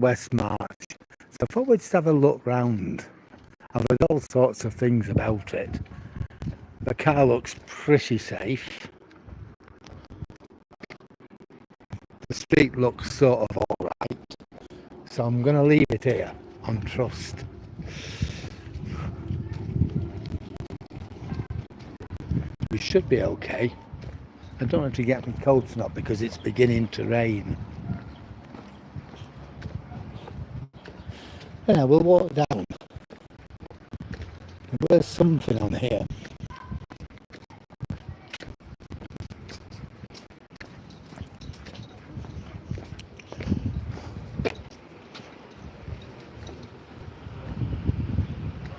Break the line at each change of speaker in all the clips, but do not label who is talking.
West Marsh. So I thought we'd just have a look round. I've heard all sorts of things about it. The car looks pretty safe. The street looks sort of alright. So I'm going to leave it here on trust. We should be okay. I don't have to get my coat or not because it's beginning to rain. Yeah, we'll walk down. There's something on here.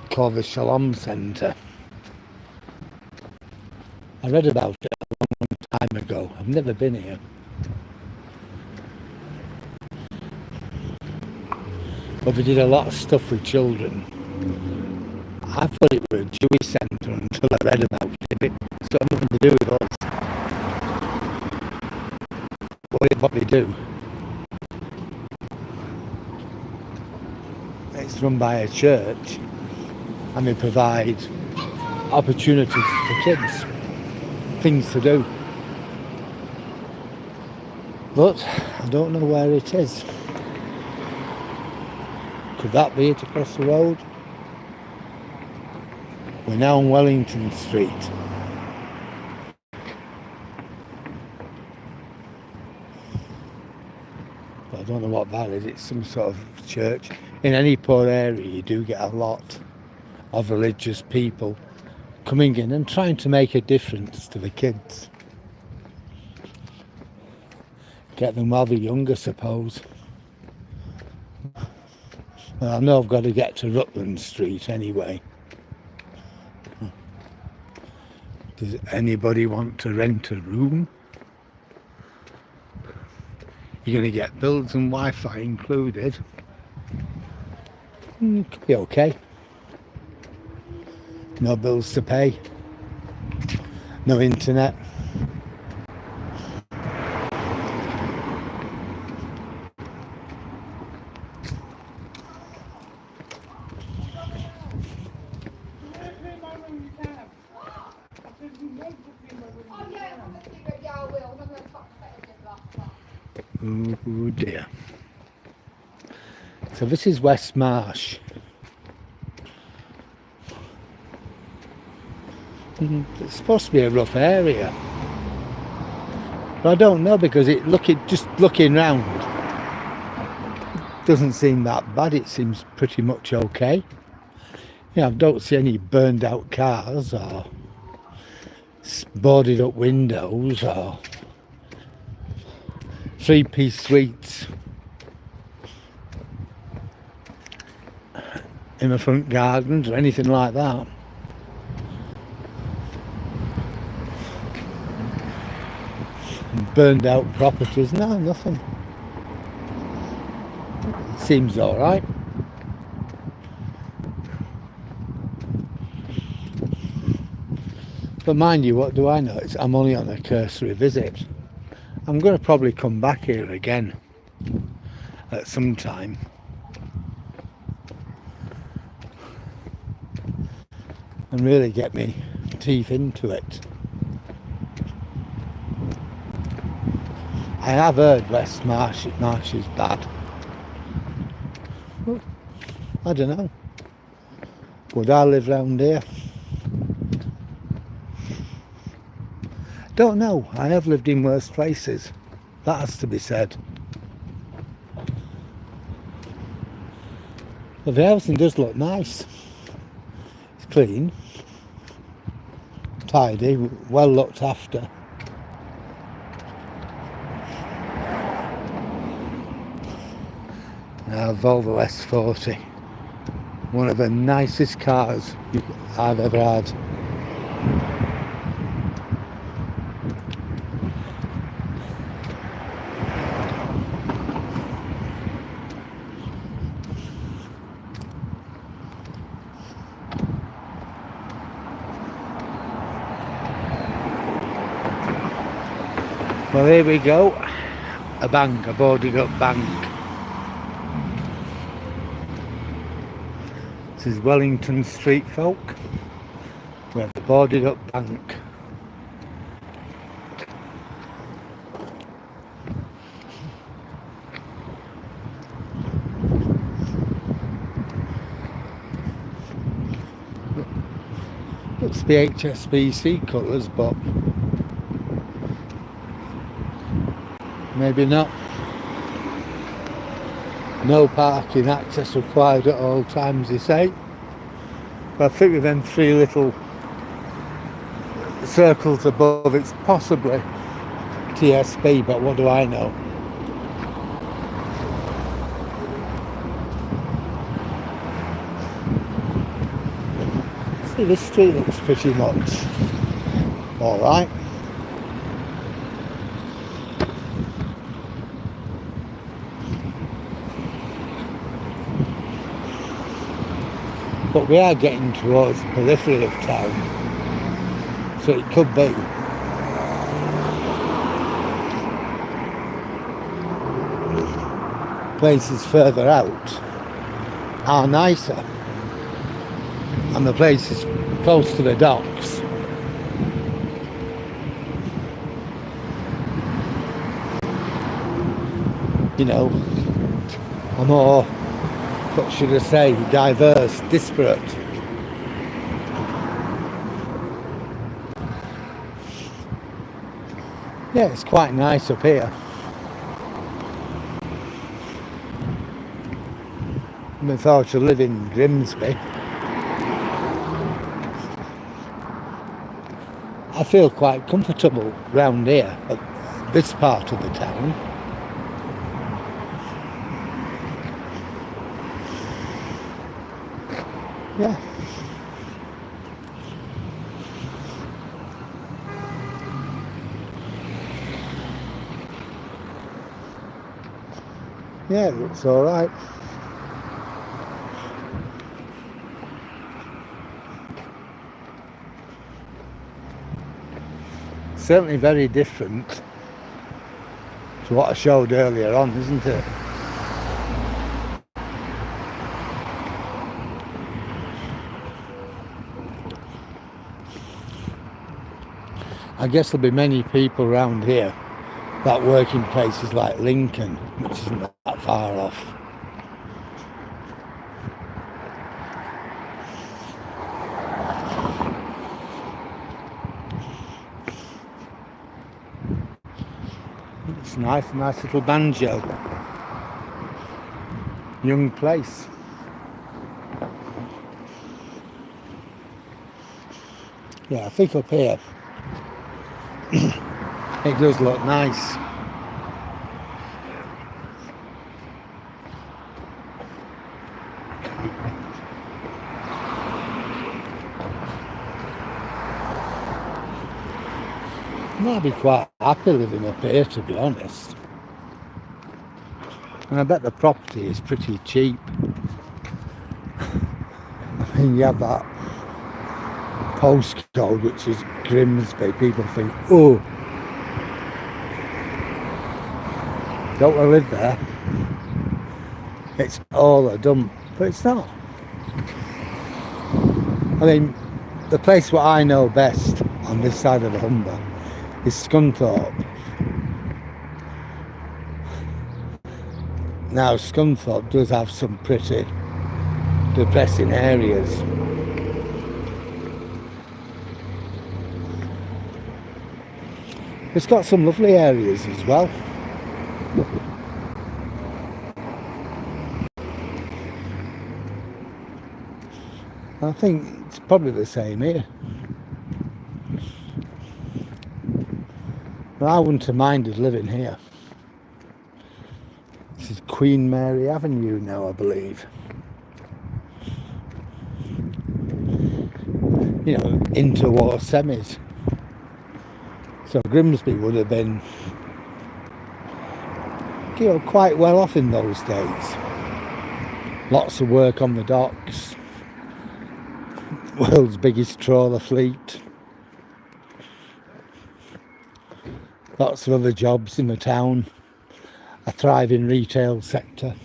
Called the Shalom Centre. I read about it a long time ago. I've never been here. But we did a lot of stuff with children. I thought it was a Jewish centre until I read about it. It's got nothing to do with us. What they do. It's run by a church and they provide opportunities for kids, things to do. But I don't know where it is. Could that be it across the road? We're now on Wellington Street. But I don't know what that is. It's some sort of church. In any poor area you do get a lot of religious people coming in and trying to make a difference to the kids. Get them while they're young, I suppose. Well, I know I've got to get to Rutland Street anyway. Does anybody want to rent a room? You're going to get bills and Wi-Fi included. Could be okay. No bills to pay. No internet. Oh dear. So this is West Marsh. It's supposed to be a rough area, but I don't know because just looking round, it doesn't seem that bad. It seems pretty much okay. Yeah, I don't see any burned out cars or boarded up windows or three-piece suites in the front gardens or anything like that. Burned out properties, no, nothing. It seems alright. But mind you, what do I know? I'm only on a cursory visit. I'm going to probably come back here again at some time. And really get me teeth into it. I have heard West Marsh is bad. Well, I don't know. Would I live round here? Don't know. I have lived in worse places. That has to be said. But the housing does look nice. It's clean, tidy, well looked after. Now Volvo S40, one of the nicest cars I've ever had. Well, here we go, a bank, a boarded up bank. This is Wellington Street, folk. We have the boarded up bank. Looks the HSBC colours, but maybe not. No parking access required at all times, they say. But I think with them three little circles above, it's possibly TSB, but what do I know? See, this street looks pretty much alright. But we are getting towards the periphery of town, so it could be places further out are nicer, and the places close to the docks are more, what should I say, diverse, disparate. Yeah, it's quite nice up here. If I were to live in Grimsby, I feel quite comfortable round here, at this part of the town. Yeah. Yeah, it looks alright. Certainly very different to what I showed earlier on, isn't it? I guess there'll be many people around here that work in places like Lincoln, which isn't that far off. It's nice little banjo. Young place. Yeah, I think up here it does look nice. I'd be quite happy living up here, to be honest. And I bet the property is pretty cheap. I mean, you have that postcode, which is Grimsby. People think, oh, don't want to live there. It's all a dump, but it's not. I mean, the place what I know best on this side of the Humber is Scunthorpe. Now, Scunthorpe does have some pretty depressing areas. It's got some lovely areas as well. I think it's probably the same here. But I wouldn't have minded living here. This is Queen Mary Avenue now, I believe. You know, interwar semis. So Grimsby would have been, quite well off in those days. Lots of work on the docks. World's biggest trawler fleet. Lots of other jobs in the town. A thriving retail sector.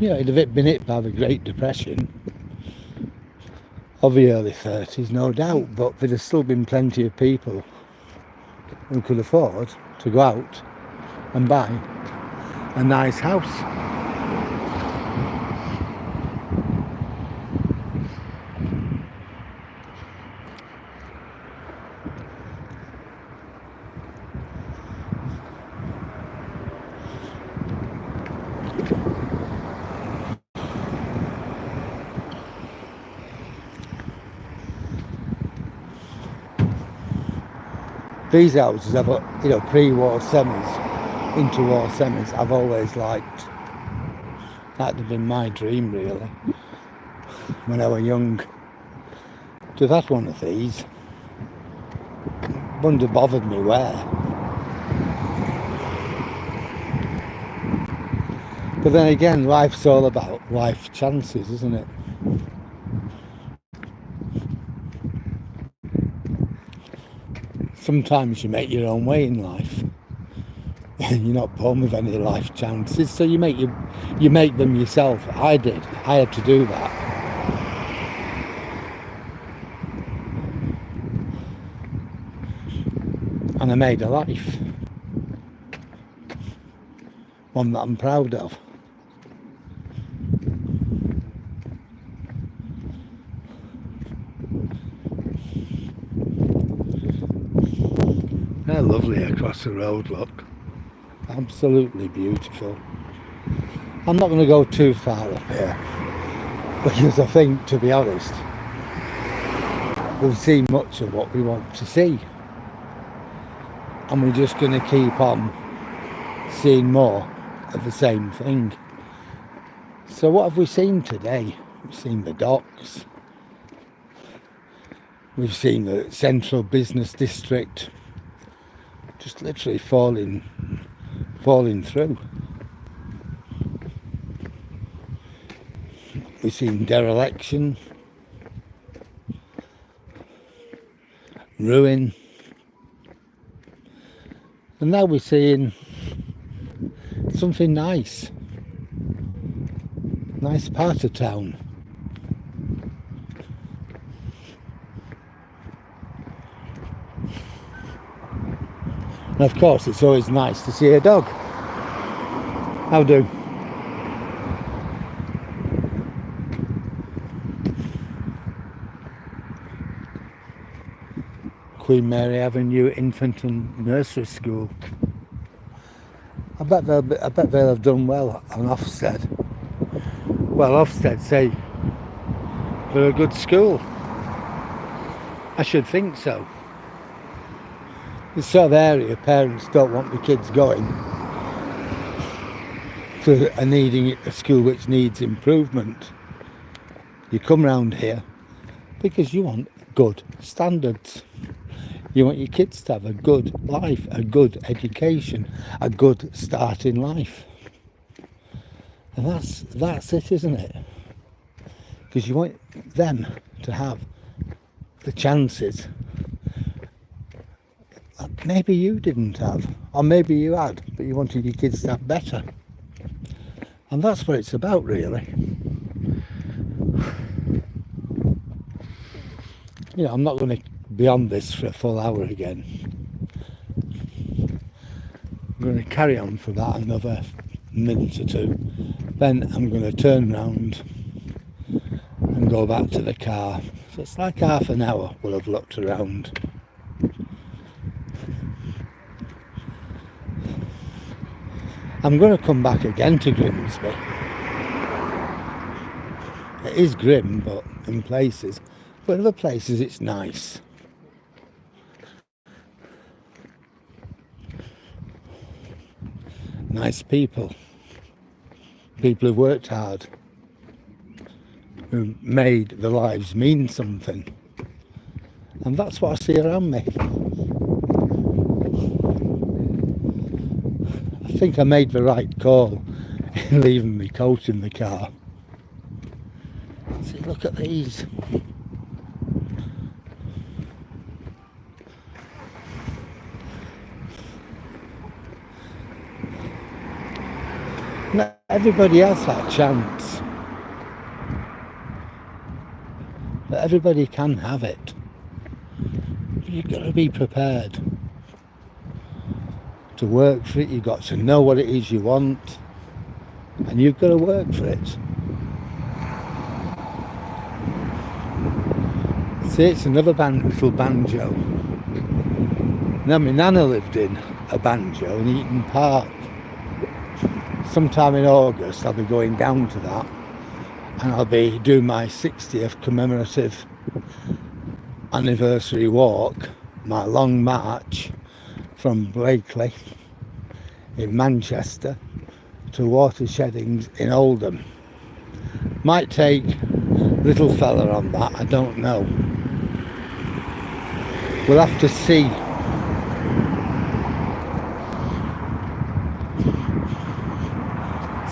You know, it'd have been hit by the Great Depression of the early 30s, no doubt, but there'd have still been plenty of people who could afford to go out and buy a nice house. These houses, you know, pre-war semis, interwar semis, I've always liked. That'd have been my dream, really, when I was young. To have had one of these, wouldn't have bothered me where. But then again, life's all about life chances, isn't it? Sometimes you make your own way in life. You're not born with any life chances, so you make them yourself. I did. I had to do that. And I made a life. One that I'm proud of. They're lovely across the road, look. Absolutely beautiful. I'm not going to go too far up here, because I think, to be honest, we've seen much of what we want to see. And we're just going to keep on seeing more of the same thing. So what have we seen today? We've seen the docks. We've seen the central business district just literally falling through. We've seen dereliction, ruin, and now we're seeing something nice part of town. And of course, it's always nice to see a dog. How do? Queen Mary Avenue Infant and Nursery School. I bet they'll have done well on Ofsted. Well, Ofsted say they're a good school. I should think so. This sort of area, parents don't want the kids going to needing a school which needs improvement. You come round here because you want good standards. You want your kids to have a good life, a good education, a good start in life. And that's it, isn't it? Because you want them to have the chances that maybe you didn't have, or maybe you had, but you wanted your kids to have better. And that's what it's about, really. You know, I'm not going to be on this for a full hour again. I'm going to carry on for about another minute or two. Then I'm going to turn round and go back to the car. So it's like half an hour we'll have looked around. I'm going to come back again to Grimsby. It is grim, but in places. But other places it's nice. Nice people. People who've worked hard. Who made their lives mean something. And that's what I see around me. I think I made the right call in leaving my coat in the car. See, look at these. No. Everybody has that chance. But everybody can have it. But you've got to be prepared to work for it. You've got to know what it is you want, and you've got to work for it. See, it's another little banjo. Now, my nana lived in a banjo in Eaton Park. Sometime in August, I'll be going down to that, and I'll be doing my 60th commemorative anniversary walk, my long march from Blakely in Manchester to Watersheddings in Oldham. Might take little fella on that, I don't know. We'll have to see.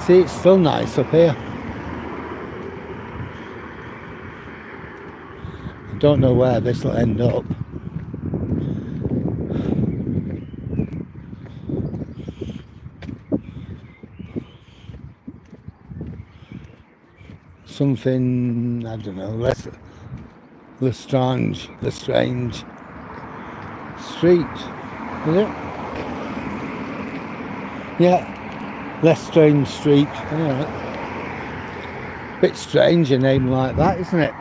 See, it's still nice up here. I don't know where this will end up. Something, I don't know, Lestrange Street, is it? Yeah, Lestrange Street. Yeah. Bit strange a name like that, isn't it?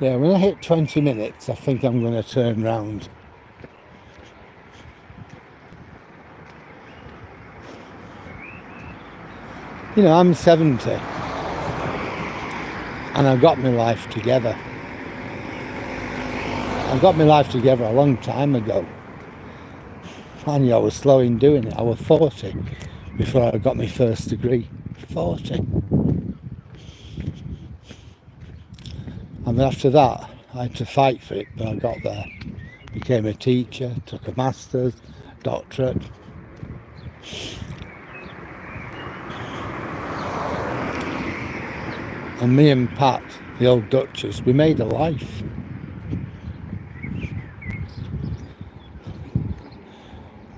Yeah, when I hit 20 minutes, I think I'm going to turn round. You know, I'm 70 and I've got my life together. I got my life together a long time ago. I knew I was slow in doing it. I was 40 before I got my first degree. 40. And after that, I had to fight for it, but I got there. Became a teacher, took a master's, doctorate. And me and Pat, the old Duchess, we made a life.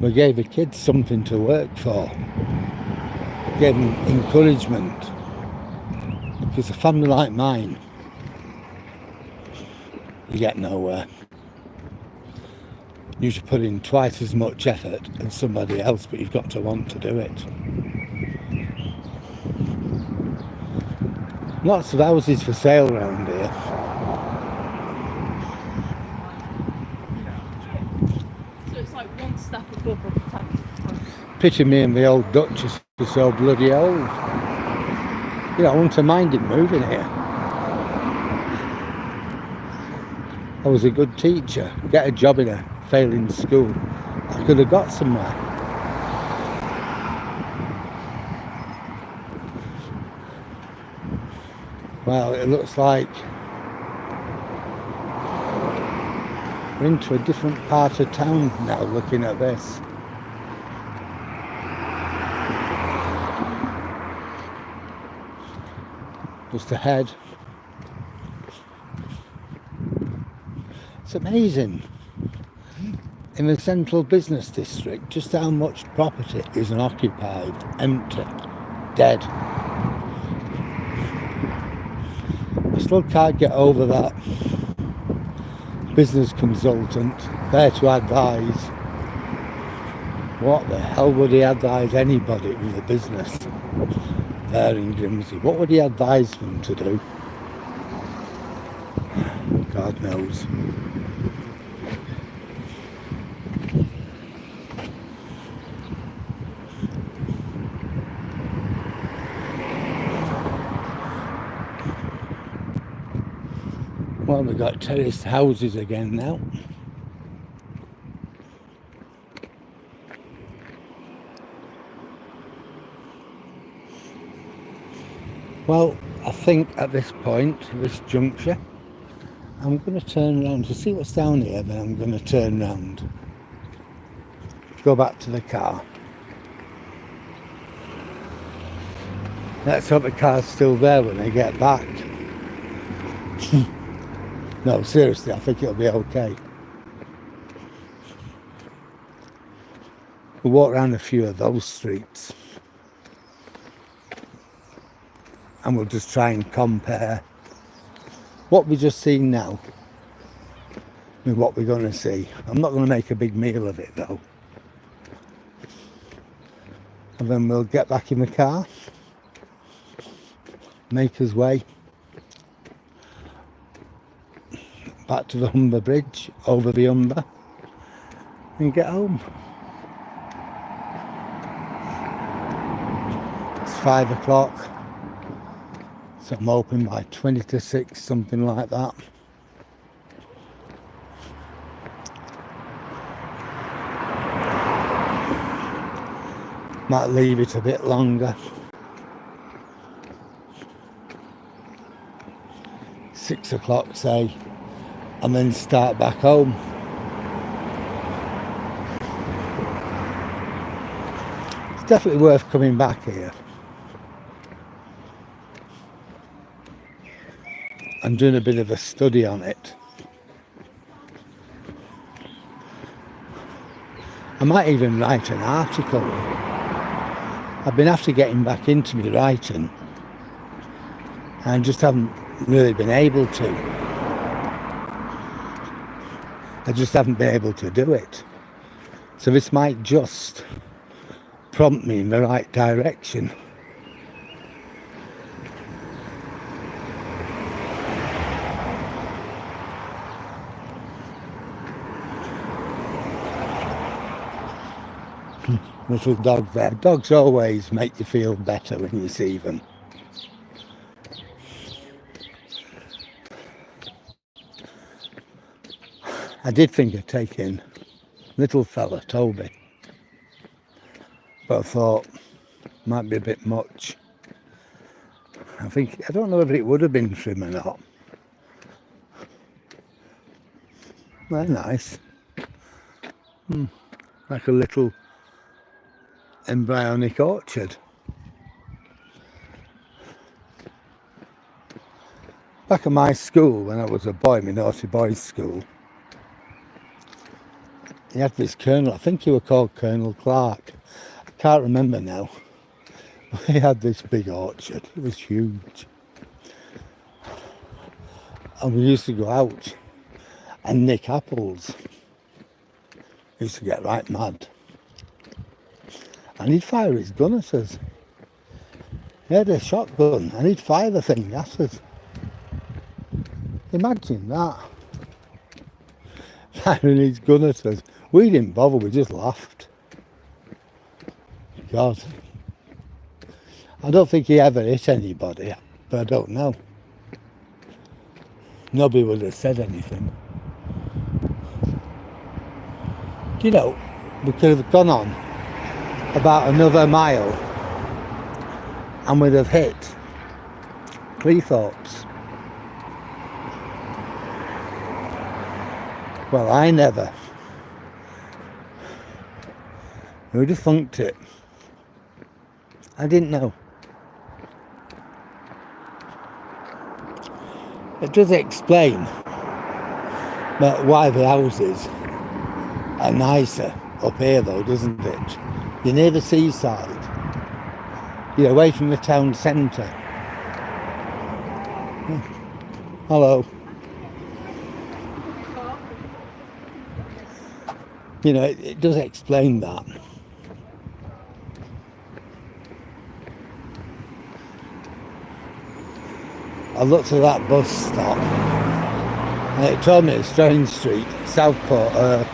We gave the kids something to work for. Gave them encouragement. Because a family like mine, you get nowhere. You should put in twice as much effort as somebody else, but you've got to want to do it. Lots of houses for sale around here.
So it's like one step above the top.
Pity me and the old Duchess are so bloody old. You know, I wouldn't have minded moving here. I was a good teacher. Get a job in a failing school. I could have got somewhere. Well, it looks like we're into a different part of town now, looking at this. Just ahead. It's amazing in the central business district just how much property is unoccupied, empty, dead. I still can't get over that business consultant there to advise. What the hell would he advise anybody with a business there in Grimsby? What would he advise them to do? God knows. Well, we've got terraced houses again now. Well, I think at this point, this juncture, I'm going to turn around to see what's down here, then I'm going to turn round. Go back to the car. Let's hope the car's still there when I get back. No, seriously, I think it'll be okay. We'll walk around a few of those streets and we'll just try and compare what we've just seen now with what we're going to see. I'm not going to make a big meal of it though. And then we'll get back in the car, make us way back to the Humber Bridge, over the Humber, and get home. It's 5 o'clock, so I'm hoping by 20 to 6, something like that. Might leave it a bit longer. 6 o'clock, say, and then start back home. It's definitely worth coming back here and doing a bit of a study on it. I might even write an article. I've been after getting back into my writing and just haven't really been able to. I just haven't been able to do it. So this might just prompt me in the right direction. Little dog there. Dogs always make you feel better when you see them. I did think of taking little fella, Toby, but I thought might be a bit much. I don't know whether it would have been for him or not. They're nice. Like a little embryonic orchard. Back at my school, when I was a boy, my naughty boys' school, he had this colonel, I think he was called Colonel Clark. I can't remember now. But he had this big orchard. It was huge. And we used to go out and nick apples. We used to get right mad. And he'd fire his gun at us. He had a shotgun and he'd fire the thing at us. Imagine that. Firing his gun at us. We didn't bother, we just laughed. God. I don't think he ever hit anybody, but I don't know. Nobody would have said anything. Do you know, we could have gone on about another mile and we'd have hit Cleethorpes. Well, I never. We would have funked it. I didn't know. It does explain why the houses are nicer up here though, doesn't it? You're near the seaside. You're away from the town centre. Hello. You know, it does explain that. I looked at that bus stop and it told me it's Strange Street, Southport,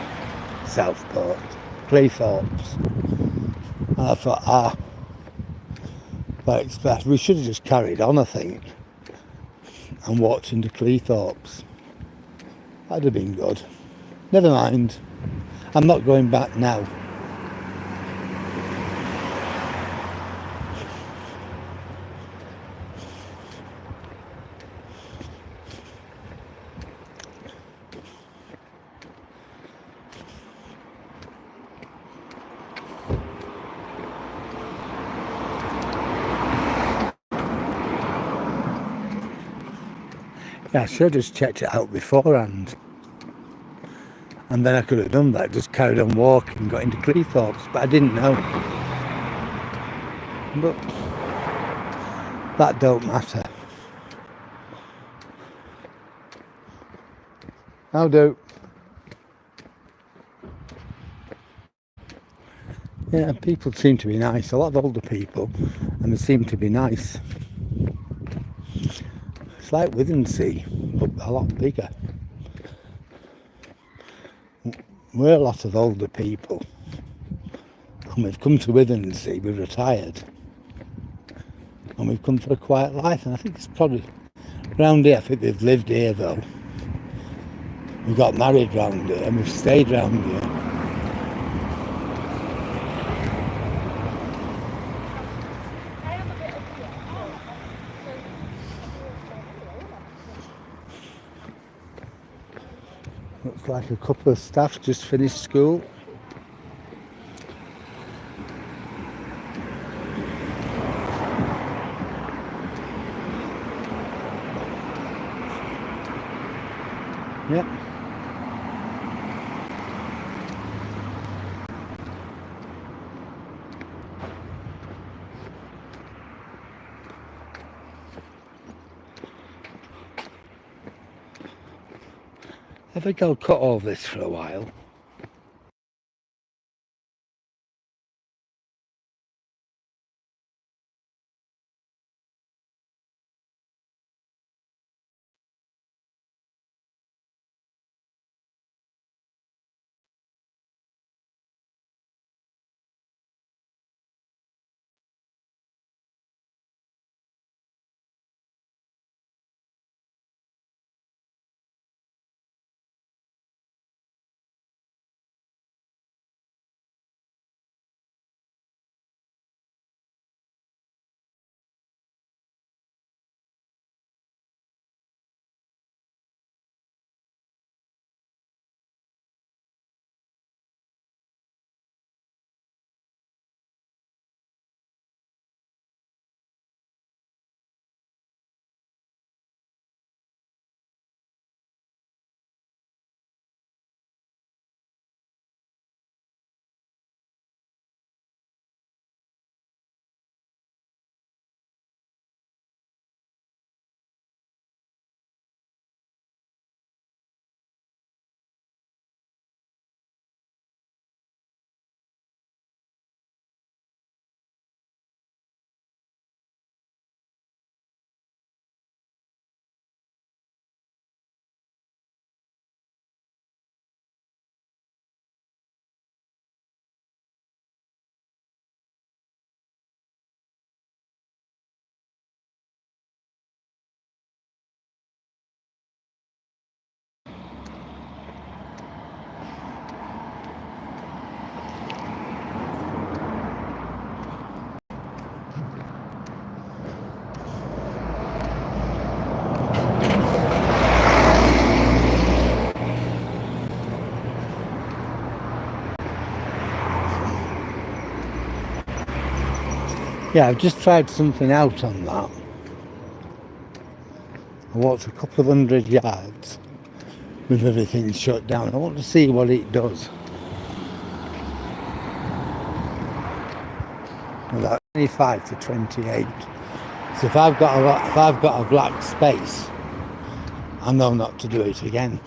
Cleethorpes. And I thought, that express. We should have just carried on, I think, and walked into Cleethorpes. That'd have been good. Never mind. I'm not going back now. Yeah, I should have just checked it out beforehand. And then I could have done that, just carried on walking, got into Cleethorpes, but I didn't know. But that don't matter. How do? Yeah, people seem to be nice, a lot of older people, and they seem to be nice. It's like Withensea, but a lot bigger. We're a lot of older people, and we've come to Withensea, we're retired, and we've come for a quiet life, and I think it's probably round here. I think they've lived here though. We got married round here, and we've stayed round here. Looks like a couple of staff just finished school. Yep. I think I'll cut all this for a while. Yeah, I've just tried something out on that. I walked a couple of 100 yards with everything shut down. I want to see what it does. About 25 to 28. So if I've got a black space, I know not to do it again.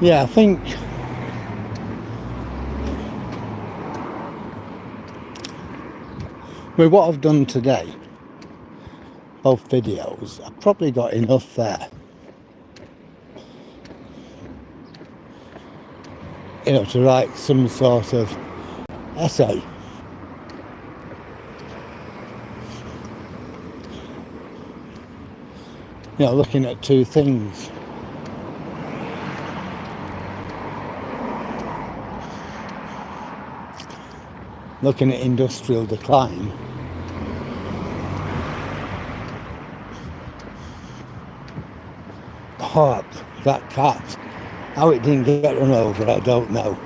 Yeah, I think with what I've done today, both videos, I've probably got enough there. You know, to write some sort of essay. You know, looking at two things. looking at industrial decline. Oh, that cat. How it didn't get run over, I don't know.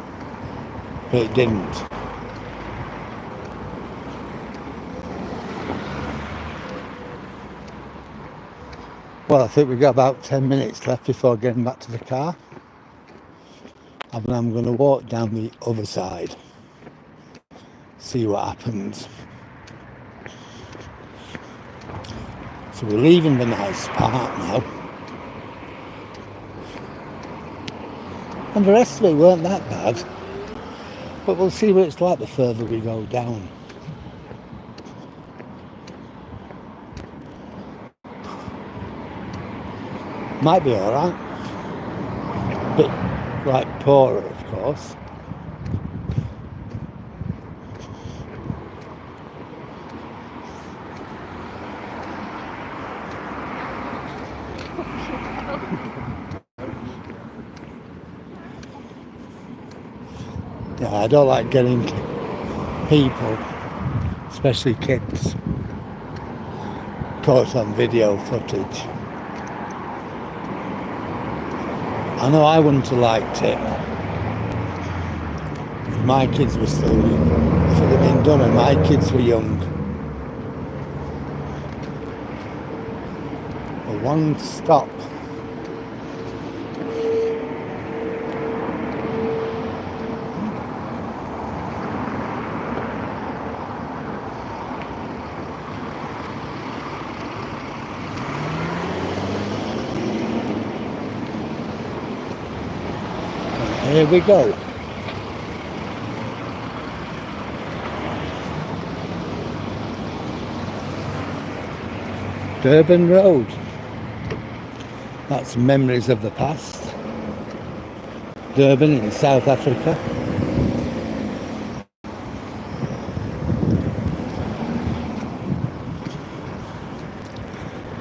But it didn't. Well, I think we've got about 10 minutes left before getting back to the car. And I'm going to walk down the other side. See what happens. So we're leaving the nice part now. And the rest of it weren't that bad. But we'll see what it's like the further we go down. Might be alright. Bit like poorer, of course. Yeah, I don't like getting people, especially kids, caught on video footage. I know I wouldn't have liked it if my kids were still young, if it had been done and my kids were young. But one stop. Here we go. Durban Road. That's memories of the past. Durban in South Africa.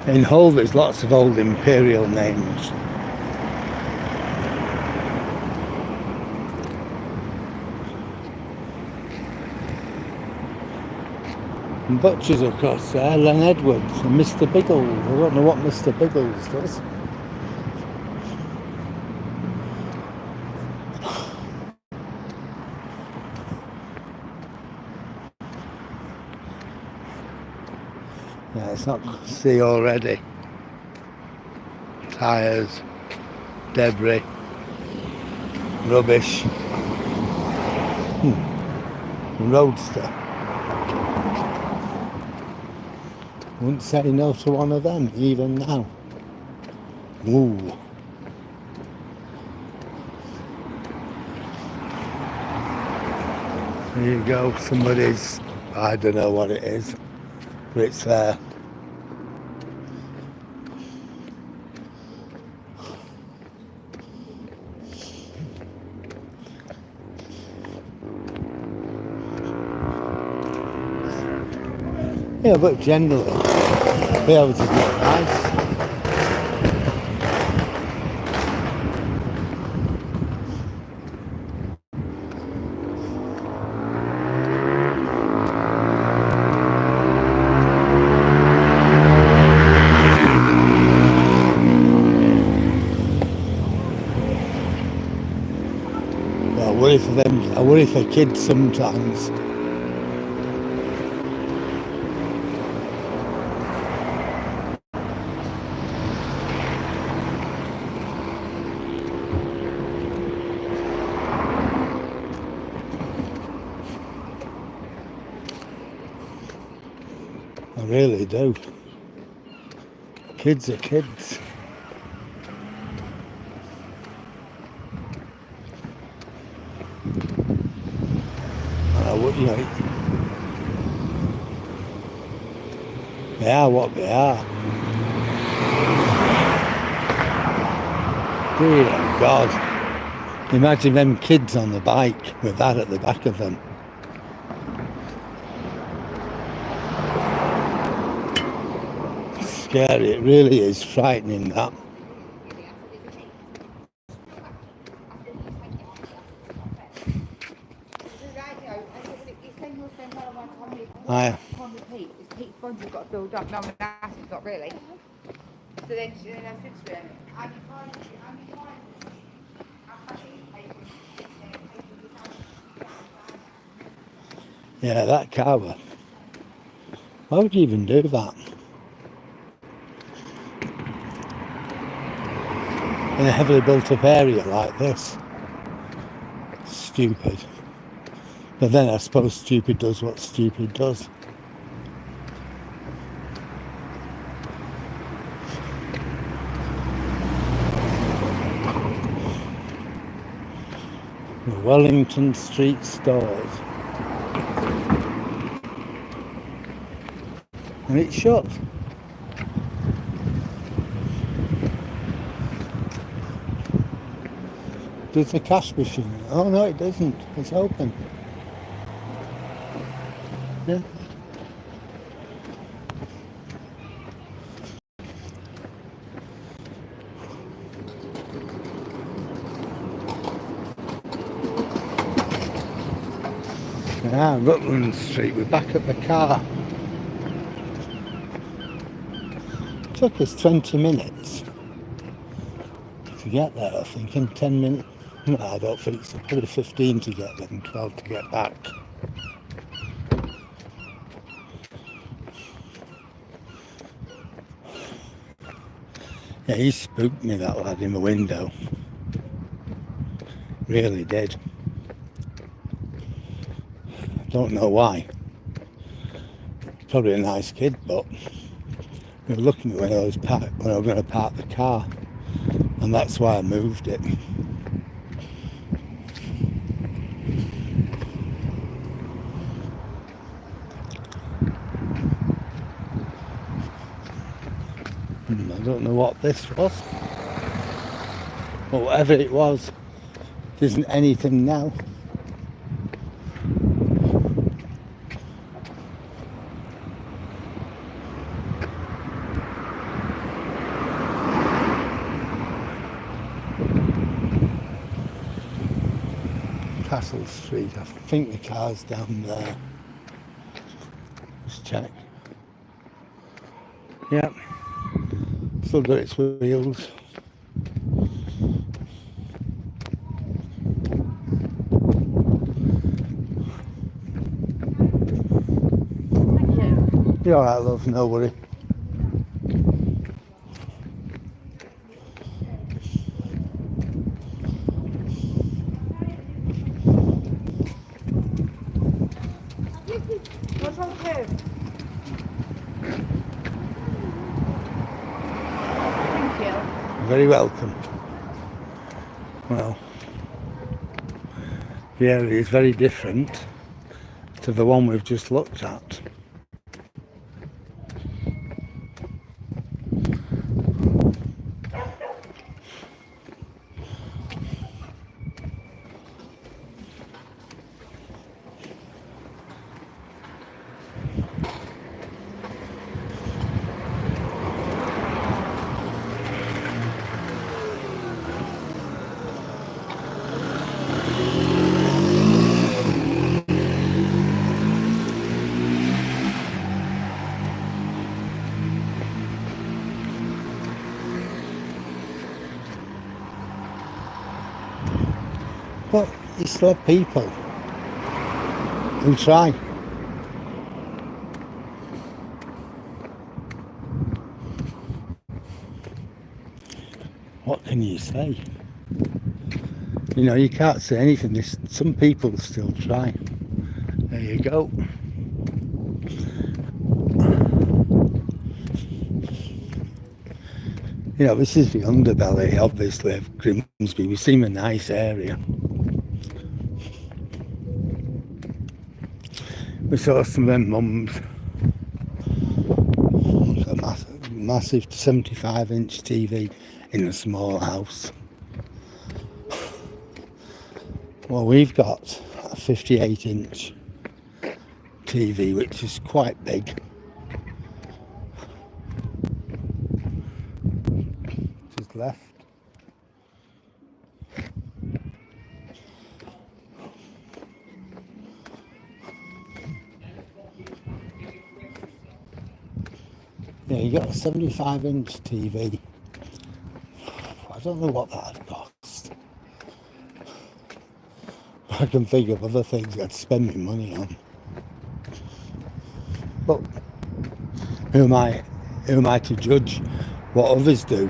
In Hull there's lots of old imperial names. Butchers across there, Len Edwards and Mr. Biggles. I don't know what Mr. Biggles does. Yeah, it's not see already. Tyres, debris, rubbish. Roadster. Wouldn't say no to one of them, even now. Ooh. There you go, somebody's, I don't know what it is, but it's there. Yeah, but generally, the others is not nice. Well, I worry for them. I worry for kids sometimes. I really do. Kids are kids. And I would, you know, they are what they are. Dear God. Imagine them kids on the bike with that at the back of them. Scary, it really is frightening, that. I,
Can't repeat. It's heat sponge you've got to build up. No one else has got really. So then I said to him, I'm trying to.
yeah, that car. Why would you even do that? In a heavily built up area like this. Stupid. But then I suppose stupid does what stupid does. The Wellington Street stores. And it's shut. Does the cash machine? Oh no, it doesn't. It's open. Yeah. Ah, Rutland Street. We're back at the car. Took us 20 minutes to get there, I think, in 10 minutes. No, I don't think so. Probably 15 to get there and 12 to get back. Yeah, he spooked me, that lad in the window. Really did. Don't know why. Probably a nice kid, but he was looking at me when I was going to park the car, and that's why I moved it. I don't know what this was, but whatever it was, there isn't anything now. Castle Street, I think the car's down there. Let's check. Yep, still got its wheels.
Thank you.
You're alright, love, no worry.
What's wrong with you? Thank you.
You're very welcome. Well, the area is very different to the one we've just looked at. But you still have people who try. What can you say? You know, you can't say anything. Some people still try. There you go. You know, this is the underbelly, obviously, of Grimsby. We seem a nice area. We saw some of them mums. A massive 75-inch TV in a small house. Well, we've got a 58-inch TV, which is quite big. Just left. Yeah, you got a 75-inch TV. I don't know what that'd cost. I can think of other things I'd spend my money on. But who am I? Who am I to judge what others do?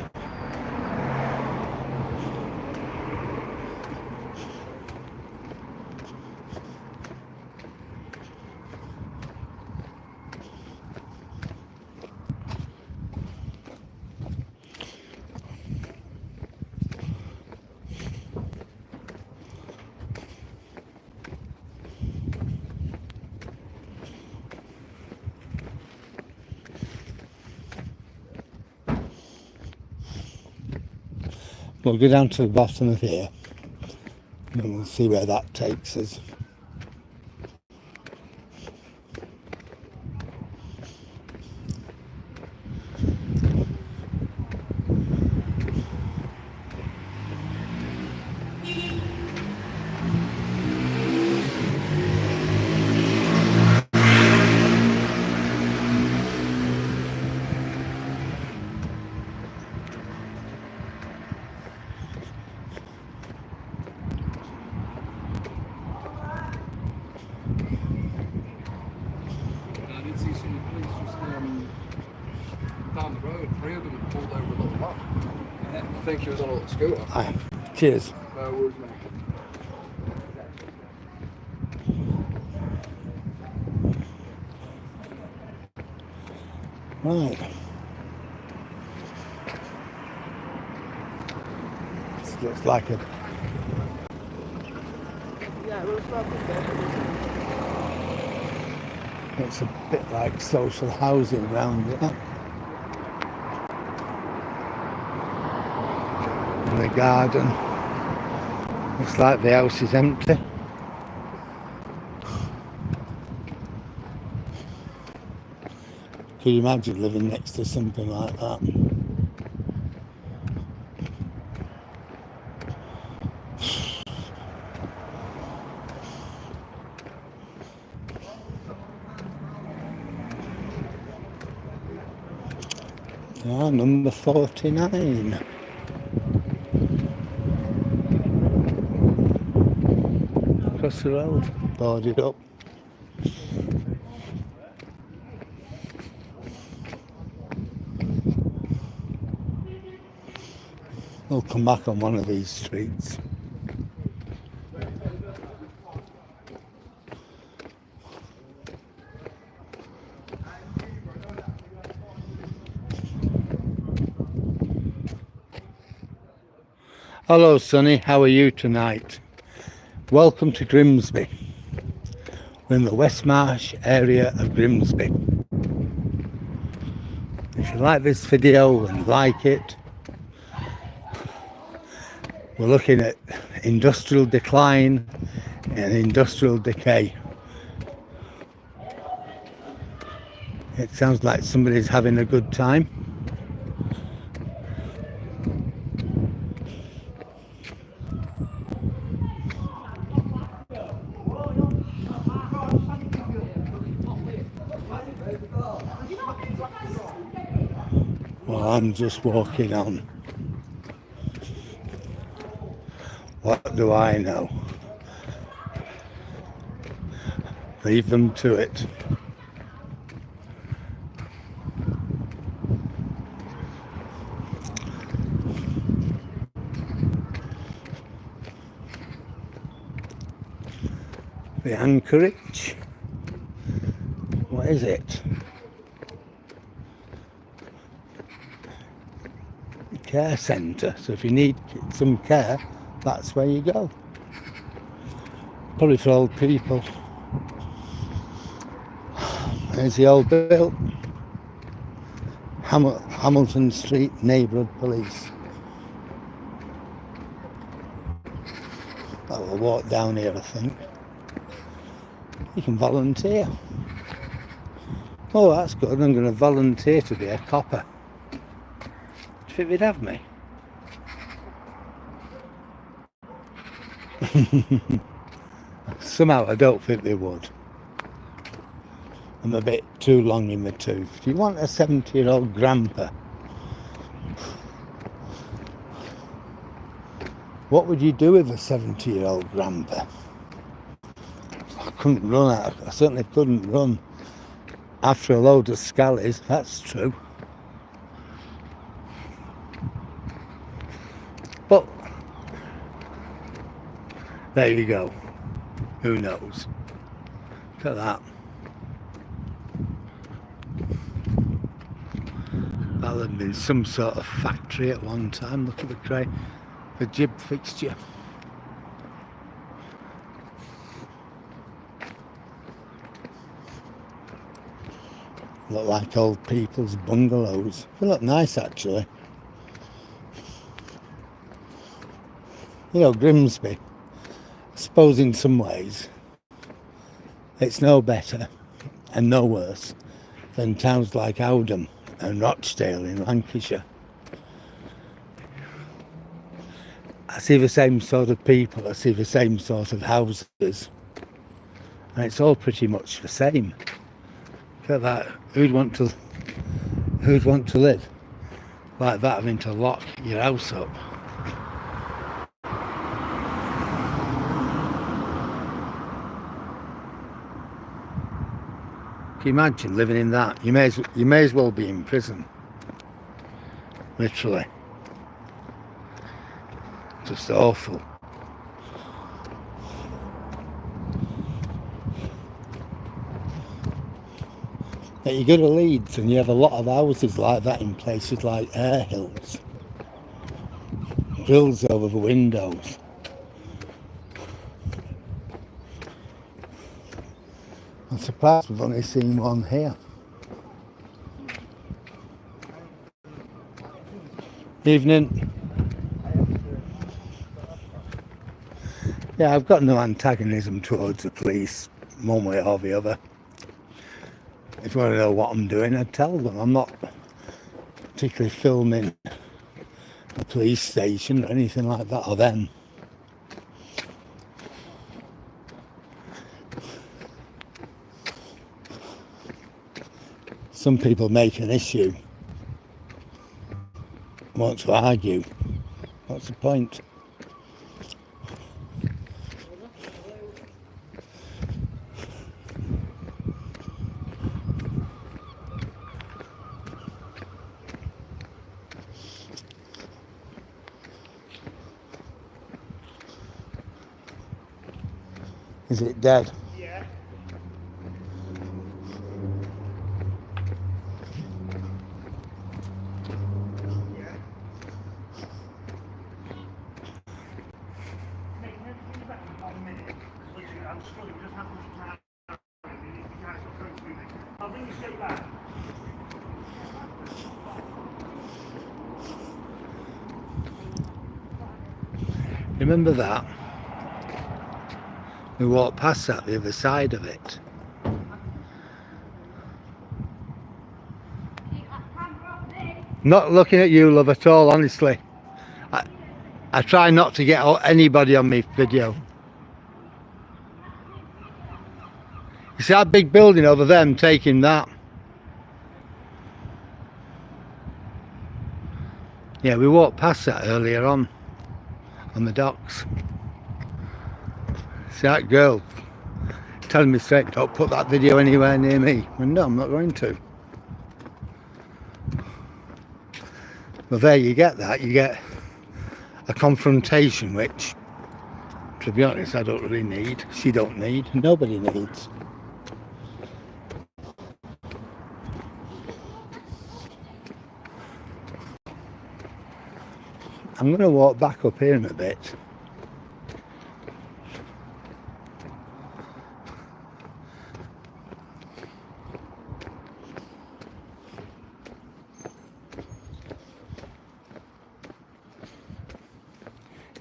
We'll go down to the bottom of here and we'll see where that takes us.
I did see some police just down the road. 3 of them had pulled over a little lad. I think she was on a little scooter.
Aye. Cheers.
No worries, mate.
Right. This looks like a...
Yeah, we'll stop there.
It's a bit like social housing round here. In the garden. Looks like the house is empty. Could you imagine living next to something like that? Yeah, number 49. Across the road, boarded up. We'll come back on one of these streets. Hello Sonny, how are you tonight? Welcome to Grimsby. We're in the West Marsh area of Grimsby. If you like this video and like it, we're looking at industrial decline and industrial decay. It sounds like somebody's having a good time. Well, I'm just walking on. What do I know? Leave them to it. The anchorage. What is it? Care centre. So if you need some care, that's where you go. Probably for old people. There's the old built Hamilton Street Neighbourhood Police. I will walk down here, I think. You can volunteer. Oh, that's good. I'm going to volunteer to be a copper. Do you think they'd have me? Somehow I don't think they would. I'm a bit too long in the tooth. Do you want a 70-year-old grandpa? What would you do with a 70-year-old grandpa? I couldn't run out. I certainly couldn't run after a load of scallies, that's true. But there you go. Who knows? Look at that. That'll have been some sort of factory at one time. Look at the crane, the jib fixture. Look like old people's bungalows. They look nice actually. You know, Grimsby, I suppose in some ways, it's no better and no worse than towns like Oldham and Rochdale in Lancashire. I see the same sort of people, I see the same sort of houses, and it's all pretty much the same. Look at that. Who'd want to live like that, having to lock your house up? Can you imagine living in that? You may as well be in prison. Literally. Just awful. But you go to Leeds and you have a lot of houses like that in places like Air Hills. Grills over the windows. I'm surprised we've only seen one here. Evening. Yeah, I've got no antagonism towards the police, one way or the other. If you want to know what I'm doing, I'd tell them. I'm not particularly filming a police station or anything like that, or them. Some people make an issue, want to argue. What's the point? Is it dead?
Yeah.
Remember that? We walked past that, the other side of it. Not looking at you, love, at all, honestly. I try not to get anybody on my video. You see that big building over there? I'm taking that. Yeah, we walked past that earlier on the docks. See that girl telling me straight, don't put that video anywhere near me. Well, no, I'm not going to. Well, there you get that. You get a confrontation, which, to be honest, I don't really need. She don't need. Nobody needs. I'm going to walk back up here in a bit.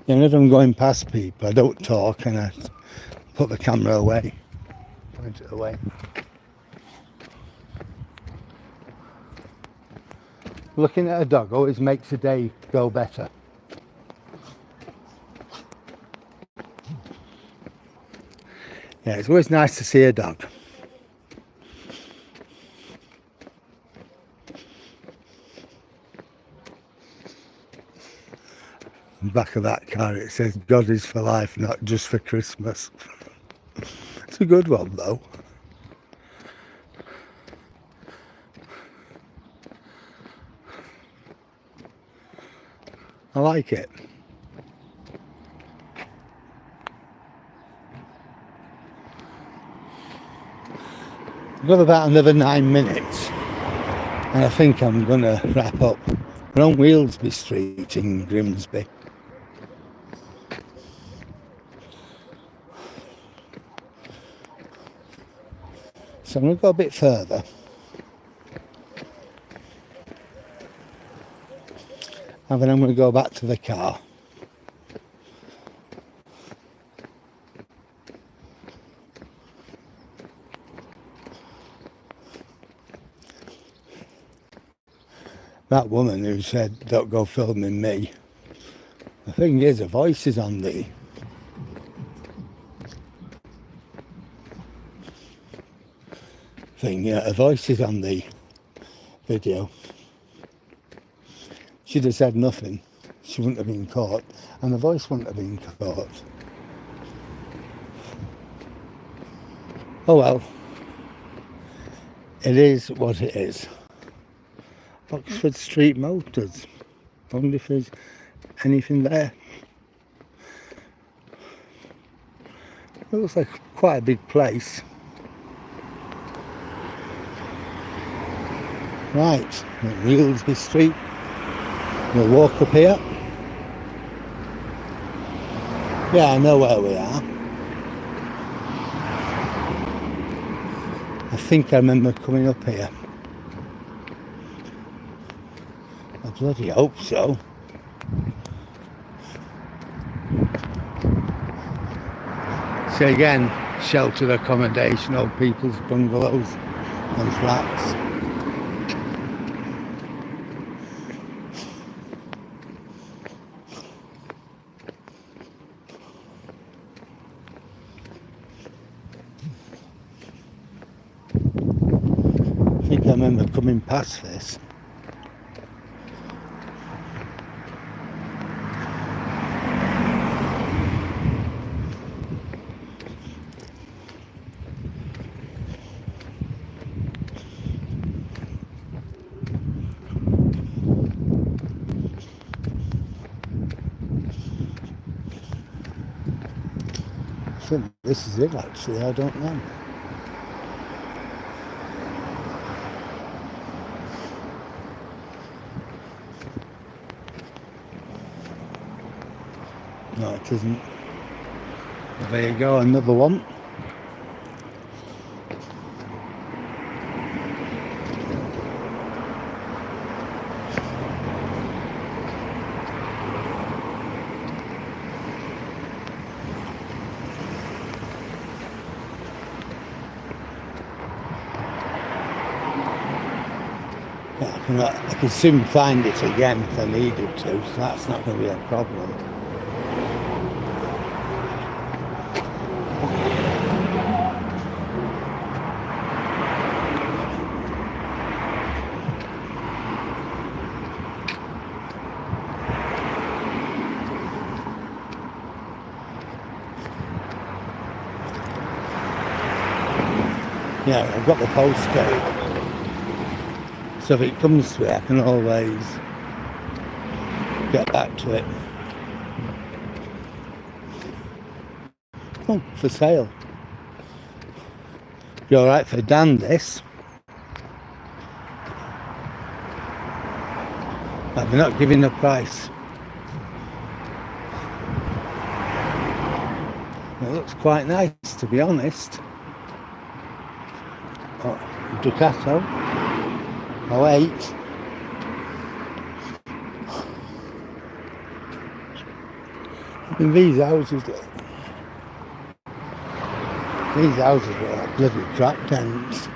Yeah, whenever I'm going past people, I don't talk and I put the camera away, point it away. Looking at a dog always makes a day go better. Yeah, it's always nice to see a dog. back of that car it says God is for life, not just for Christmas. It's a good one though. I like it. I've got about another 9 minutes and I think I'm gonna wrap up. We're on Wheelsby Street in Grimsby. So I'm going to go a bit further. And then I'm going to go back to the car. That woman who said, don't go filming me. The thing is, her voice is on the thing. Yeah, her voice is on the video. She'd have said nothing. She wouldn't have been caught. And the voice wouldn't have been caught. Oh well. It is what it is. Oxford Street Motors. I wonder if there's anything there. It looks like quite a big place. Right, Wheelsby Street. We'll walk up here. Yeah, I know where we are. I think I remember coming up here. I bloody hope so. So again, sheltered accommodation, old people's bungalows and flats. I think I remember coming past this. I think this is it actually, I don't know. No, it isn't. There you go, another one. I can soon find it again if I needed to, so that's not going to be a problem. Yeah, I've got the postcode. So if it comes to it, I can always get back to it. Oh, for sale. Be alright for Dan, this. But they're not giving a price. It looks quite nice, to be honest. Oh, Ducato. 08. And these houses look like bloody crack dens.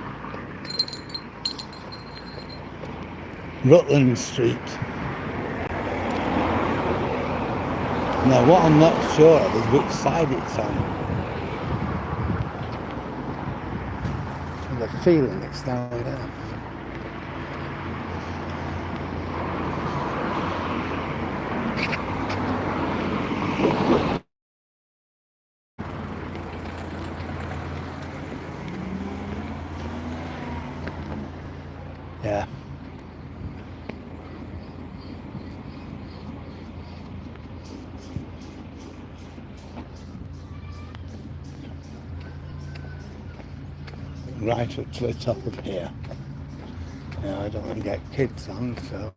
Rutland Street. Now what I'm not sure of is which side it's on. I have a feeling it's down there. Yeah. Right up to the top of here. Now I don't want to get kids on, so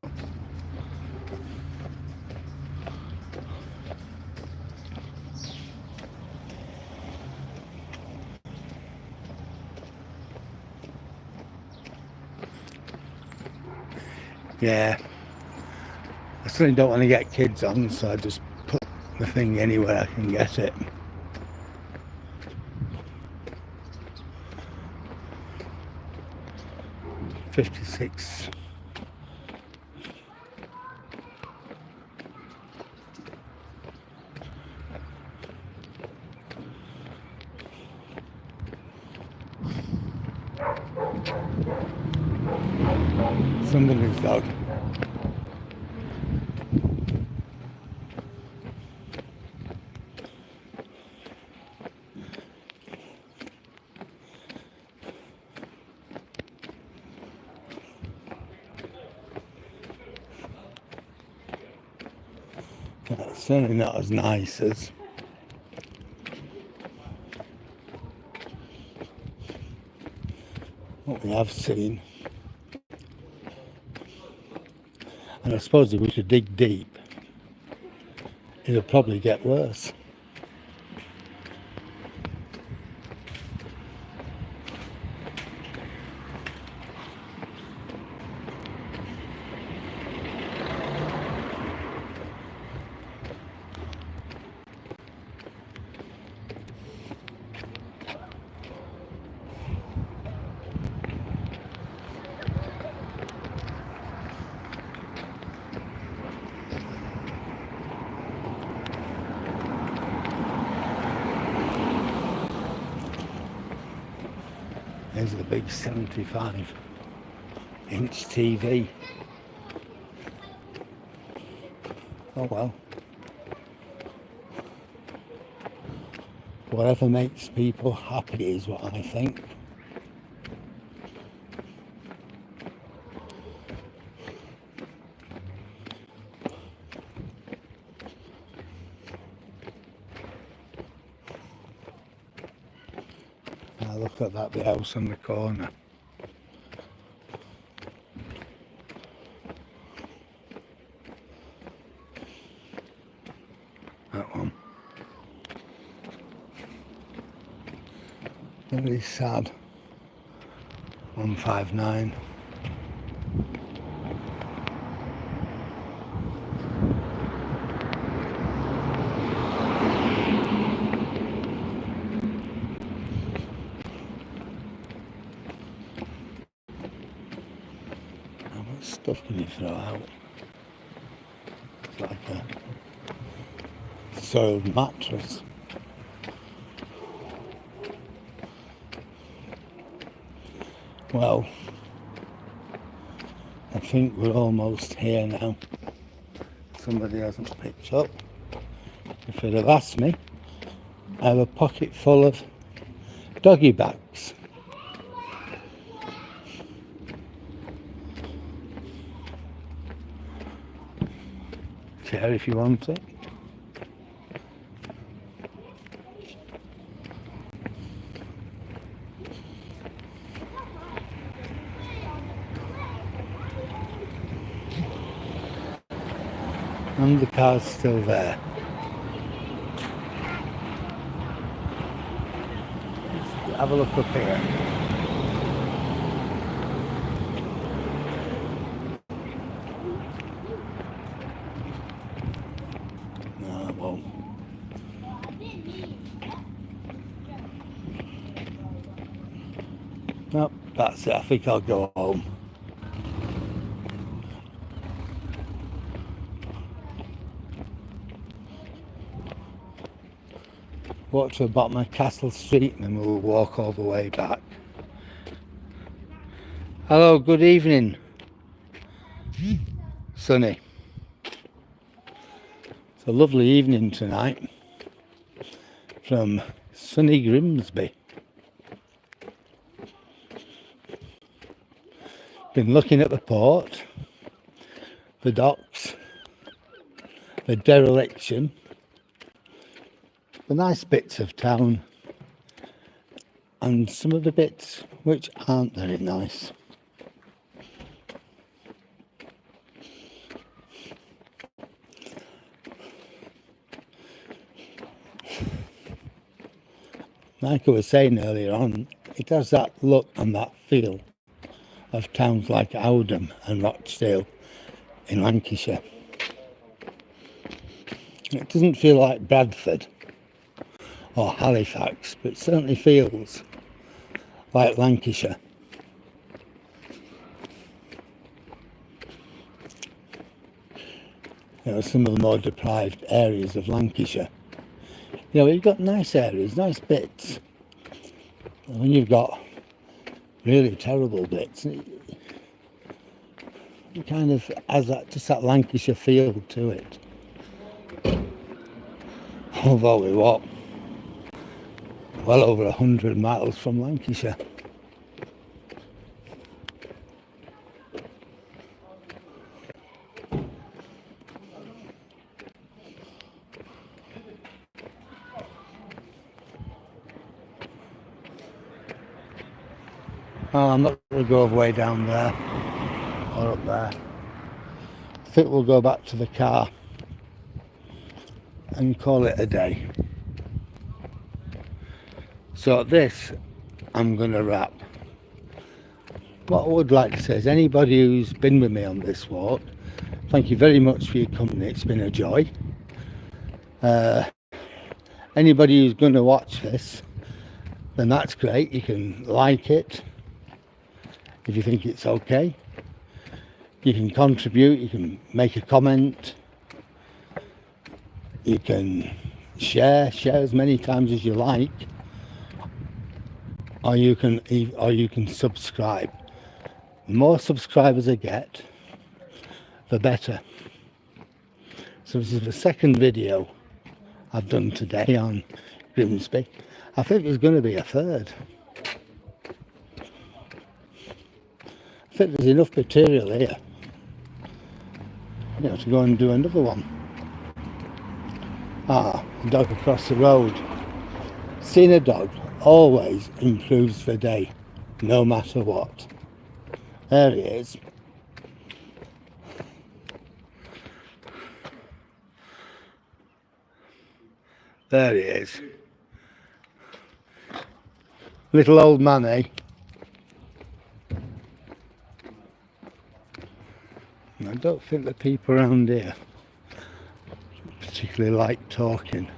yeah. I certainly don't want to get kids on, so I just put the thing anywhere I can get it. $56. Somebody's dog. It's certainly not as nice as what we have seen. And I suppose if we should dig deep, it'll probably get worse. There's a big 75-inch TV. Oh well. Whatever makes people happy is what I think. Now look at that, the house on the corner. That one. Very sad. 159. How much stuff can you throw out? It's like a soiled mattress. Well, I think we're almost here now. Somebody hasn't picked up. If they'd have asked me, I have a pocket full of doggy bags. Share if you want it. And the car's still there. Let's have a look up here. No, I won't. Nope, that's it. I think I'll go home. Walk to the bottom of Castle Street and then we'll walk all the way back. Hello, good evening. Sunny. It's a lovely evening tonight from sunny Grimsby. Been looking at the port, the docks, the dereliction, the nice bits of town, and some of the bits which aren't very nice. Like I was saying earlier on, it has that look and that feel of towns like Oldham and Rochdale in Lancashire. It doesn't feel like Bradford or Halifax, but it certainly feels like Lancashire. You know, some of the more deprived areas of Lancashire. You know, you've got nice areas, nice bits. And when you've got really terrible bits, it kind of has that, just that Lancashire feel to it. Although we're what? Well over 100 miles from Lancashire. Oh, I'm not going to go all the way down there or up there. I think we'll go back to the car and call it a day. So at this, I'm going to wrap. What I would like to say is anybody who's been with me on this walk, thank you very much for your company. It's been a joy. Anybody who's going to watch this, then that's great. You can like it if you think it's okay. You can contribute, you can make a comment, you can share as many times as you like, or you can subscribe. The more subscribers I get, the better. So this is the second video I've done today on Grimsby. I think there's going to be a third. I think there's enough material here, you know, to go and do another one. Ah, a dog across the road. Seeing a dog always improves the day, no matter what. There he is. There he is. Little old man, eh? I don't think the people around here particularly like talking.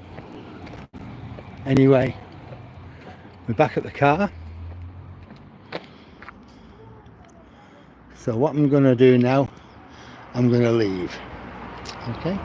Anyway, we're back at the car. So what I'm going to do now, I'm going to leave. Okay?